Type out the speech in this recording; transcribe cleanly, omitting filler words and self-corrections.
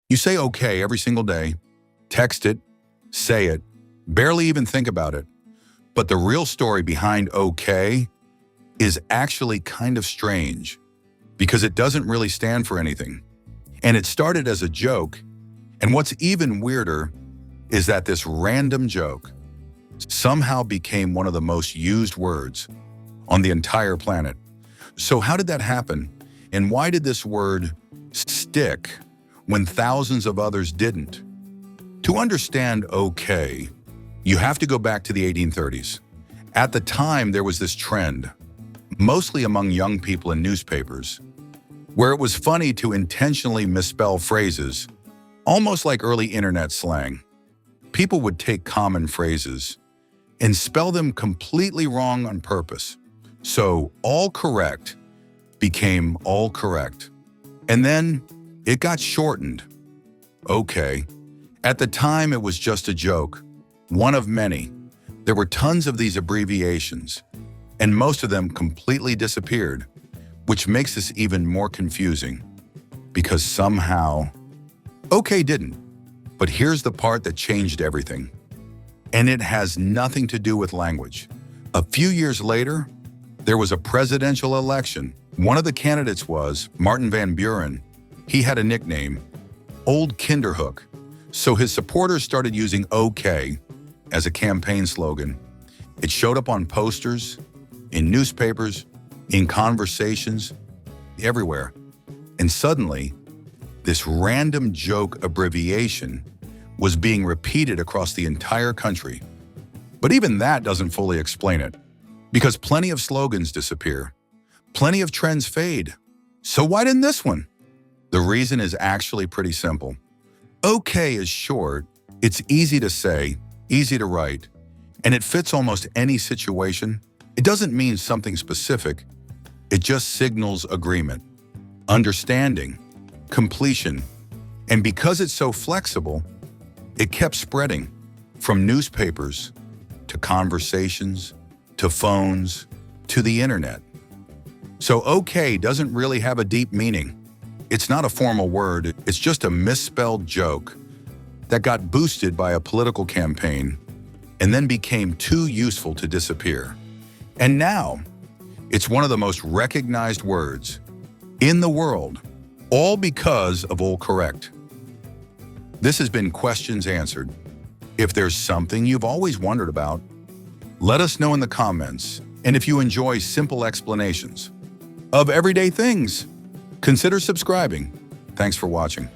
You say okay every single day, text it, say it, barely even think about it. But the real story behind okay is actually kind of strange because it doesn't really stand for anything. And it started as a joke. And what's even weirder is that this random joke somehow became one of the most used words on the entire planet. So how did that happen? And why did this word stick when thousands of others didn't? To understand okay, you have to go back to the 1830s. At the time, there was this trend, mostly among young people in newspapers, where it was funny to intentionally misspell phrases, almost like early internet slang. People would take common phrases and spell them completely wrong on purpose. So all correct became all correct. And then it got shortened. Okay. At the time, it was just a joke, one of many. There were tons of these abbreviations, and most of them completely disappeared, which makes this even more confusing, because somehow, okay didn't. But here's the part that changed everything. And it has nothing to do with language. A few years later, there was a presidential election. One of the candidates was Martin Van Buren. He had a nickname, Old Kinderhook. So his supporters started using okay as a campaign slogan. It showed up on posters, in newspapers, in conversations, everywhere. And suddenly, this random joke abbreviation was being repeated across the entire country. But even that doesn't fully explain it, because plenty of slogans disappear, plenty of trends fade. So why didn't this one? The reason is actually pretty simple. Okay is short, it's easy to say, easy to write, and it fits almost any situation. It doesn't mean something specific, it just signals agreement, understanding, completion. And because it's so flexible, it kept spreading from newspapers to conversations, to phones, to the internet. So okay doesn't really have a deep meaning. It's not a formal word, it's just a misspelled joke that got boosted by a political campaign and then became too useful to disappear. And now, it's one of the most recognized words in the world, all because of all correct. This has been Questions Answered. If there's something you've always wondered about, let us know in the comments. And if you enjoy simple explanations of everyday things, consider subscribing. Thanks for watching.